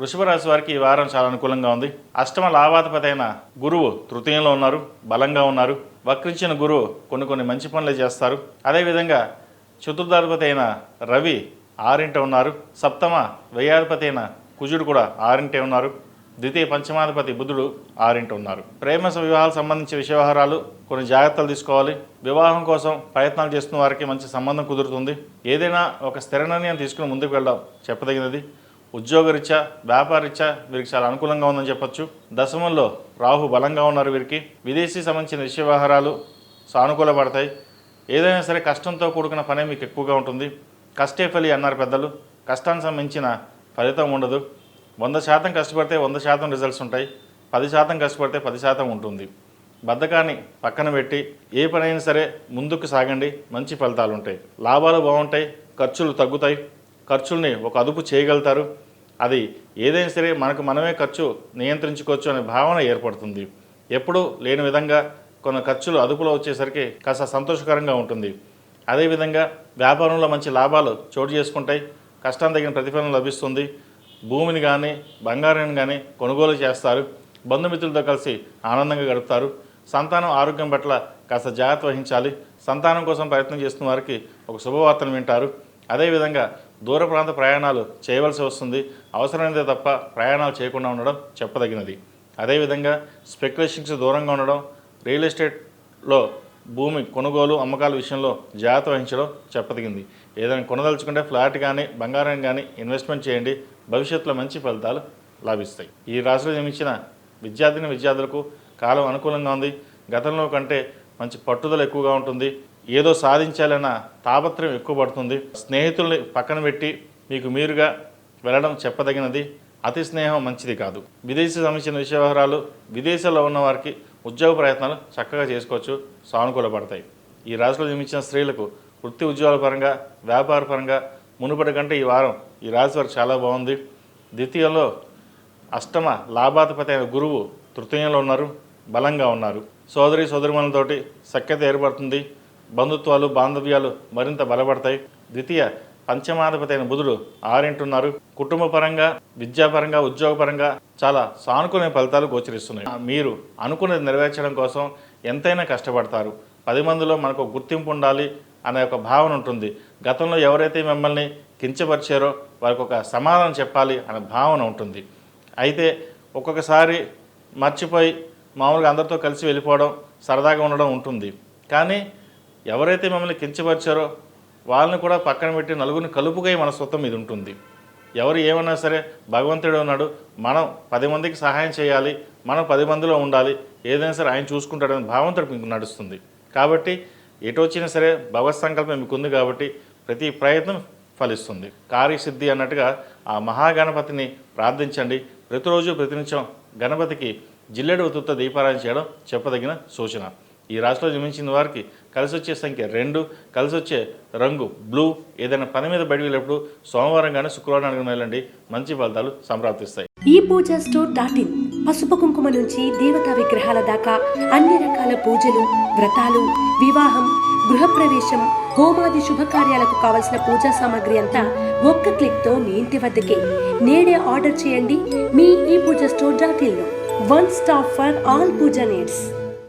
వృషభ రాశి వారికి ఈ వారం చాలా అనుకూలంగా ఉంది. అష్టమ లాభాధిపతి అయిన గురువు తృతీయంలో ఉన్నారు, బలంగా ఉన్నారు. వక్రించిన గురువు కొన్ని మంచి పనులు చేస్తారు. అదేవిధంగా చతుర్థాధిపతి అయిన రవి ఆరింట ఉన్నారు. సప్తమ వ్యయాధిపతి అయిన కుజుడు కూడా ఆరింటే ఉన్నారు. ద్వితీయ పంచమాధిపతి బుధుడు ఆరింట ఉన్నారు. ప్రేమ వివాహాలకు సంబంధించిన విషయవహారాలు కొన్ని జాగ్రత్తలు తీసుకోవాలి. వివాహం కోసం ప్రయత్నాలు చేస్తున్న వారికి మంచి సంబంధం కుదురుతుంది. ఏదైనా ఒక స్థిర నిర్ణయం తీసుకుని ముందుకు వెళ్ళడం చెప్పదగినది. ఉద్యోగరీత్యా వ్యాపారరీత్యా వీరికి చాలా అనుకూలంగా ఉందని చెప్పొచ్చు. దశమంలో రాహు బలంగా ఉన్నారు. వీరికి విదేశీ సంబంధించిన విషయ వ్యవహారాలు సానుకూలపడతాయి. ఏదైనా సరే కష్టంతో కూడుకున్న పనే మీకు ఎక్కువగా ఉంటుంది. కష్టే ఫలి అన్నారు పెద్దలు. కష్టానికి సంబంధించిన ఫలితం ఉండదు. 100% కష్టపడితే 100% రిజల్ట్స్ ఉంటాయి. 10% కష్టపడితే 10% ఉంటుంది. బద్ధకాన్ని పక్కన పెట్టి ఏ పనైనా సరే ముందుకు సాగండి, మంచి ఫలితాలు ఉంటాయి. లాభాలు బాగుంటాయి, ఖర్చులు తగ్గుతాయి. ఖర్చుల్ని ఒక అదుపు చేయగలుగుతారు. అది ఏదైనా సరే మనమే ఖర్చు నియంత్రించుకోవచ్చు అనే భావన ఏర్పడుతుంది. ఎప్పుడూ లేని విధంగా కొన్ని ఖర్చులు అదుపులో వచ్చేసరికి కాస్త సంతోషకరంగా ఉంటుంది. అదేవిధంగా వ్యాపారంలో మంచి లాభాలు చోటు చేసుకుంటాయి. కష్టం తగిన ప్రతిఫలం లభిస్తుంది. భూమిని కానీ బంగారాన్ని కానీ కొనుగోలు చేస్తారు. బంధుమిత్రులతో కలిసి ఆనందంగా గడుపుతారు. సంతానం ఆరోగ్యం పట్ల కాస్త జాగ్రత్త వహించాలి. సంతానం కోసం ప్రయత్నం చేస్తున్న వారికి ఒక శుభవార్తను వింటారు. అదేవిధంగా దూర ప్రాంత ప్రయాణాలు చేయవలసి వస్తుంది. అవసరమైనదే తప్ప ప్రయాణాలు చేయకుండా ఉండడం చెప్పదగినది. అదేవిధంగా స్పెక్యులేషన్స్ దూరంగా ఉండడం, రియల్ ఎస్టేట్లో భూమి కొనుగోలు అమ్మకాల విషయంలో జాగ్రత్త వహించడం చెప్పదగింది. ఏదైనా కొనదలుచుకుంటే ఫ్లాట్ కానీ బంగారం కానీ ఇన్వెస్ట్మెంట్ చేయండి. భవిష్యత్తులో మంచి ఫలితాలు లభిస్తాయి. ఈ రాశిలో జన్మించిన విద్యార్థులకు కాలం అనుకూలంగా ఉంది. గతంలో కంటే మంచి పట్టుదల ఎక్కువగా ఉంటుంది. ఏదో సాధించాలన్న తాపత్రయం ఎక్కువ పడుతుంది. స్నేహితుల్ని పక్కన పెట్టి మీకు మీరుగా వెళ్ళడం చెప్పదగినది. అతి స్నేహం మంచిది కాదు. విదేశీ సంబంధించిన విషయ వ్యవహారాలు విదేశాల్లో ఉన్న వారికి ఉద్యోగ ప్రయత్నాలు చక్కగా చేసుకోవచ్చు, సానుకూలపడతాయి. ఈ రాశిలో జన్మించిన స్త్రీలకు వృత్తి ఉద్యోగాల పరంగా వ్యాపార పరంగా మునుపటి కంటే ఈ వారం ఈ రాశి వారికి చాలా బాగుంది. ద్వితీయంలో అష్టమ లాభాధిపతి అయిన గురువు తృతీయంలో ఉన్నారు, బలంగా ఉన్నారు. సోదరిమణులతోటి సఖ్యత ఏర్పడుతుంది. బంధుత్వాలు బాంధవ్యాలు మరింత బలపడతాయి. ద్వితీయ పంచమాధిపతి అయిన బుధుడు ఆరింటున్నారు. కుటుంబ పరంగా విద్యాపరంగా ఉద్యోగపరంగా చాలా సానుకూల ఫలితాలు గోచరిస్తున్నాయి. మీరు అనుకున్నది నెరవేర్చడం కోసం ఎంతైనా కష్టపడతారు. 10 మందిలో మనకు గుర్తింపు ఉండాలి అనే ఒక భావన ఉంటుంది. గతంలో ఎవరైతే మిమ్మల్ని కించపరిచారో వారికి ఒక సమాధానం చెప్పాలి అనే భావన ఉంటుంది. అయితే ఒక్కొక్కసారి మర్చిపోయి మామూలుగా అందరితో కలిసి వెళ్ళిపోవడం, సరదాగా ఉండడం ఉంటుంది. కానీ ఎవరైతే మిమ్మల్ని కించపరిచారో వాళ్ళని కూడా పక్కన పెట్టి నలుగురిని కలుపుగా మనస్తత్వం ఇది ఉంటుంది. ఎవరు ఏమన్నా సరే భగవంతుడు ఉన్నాడు, మనం 10 మందికి సహాయం చేయాలి, మనం 10 మందిలో ఉండాలి, ఏదైనా సరే ఆయన చూసుకుంటాడనే భావంతో మీకు నడుస్తుంది. కాబట్టి ఎటు వచ్చినా సరే భగవత్ సంకల్పం మీకు ఉంది కాబట్టి ప్రతి ప్రయత్నం ఫలిస్తుంది. కార్యసిద్ధి అన్నట్టుగా ఆ మహాగణపతిని ప్రార్థించండి. ప్రతిరోజు ప్రతినిత్యం గణపతికి జిల్లెడు ఉత్తుతో దీపారాధన చేయడం చెప్పదగిన సూచన. ఈ రాశిలో జన్మించిన వారికి కలిసి వచ్చే సంఖ్య 2, కలిసి వచ్చే రంగు బ్లూ. ఏదైనా పని మీద బయటకు వెళ్ళినప్పుడు సోమవారం కానీ శుక్రవారం వెళ్ళండి, మంచి ఫలితాలు సంప్రాప్తిస్తాయి. ఈ పూజా స్టోర్.in పసుపు కుంకుమ నుంచి దేవతా విగ్రహాల దాకా అన్ని రకాల పూజలు, వ్రతాలు, వివాహం, గృహప్రవేశం, హోమాది శుభకార్యాలకు కావలసిన పూజా సామాగ్రి అంతా ఒక్క క్లిక్తో మీ ఇంటి వద్దకే. నేడే ఆర్డర్ చేయండి మీ ఈ పూజా స్టోర్.in లో. One stop for all puja needs.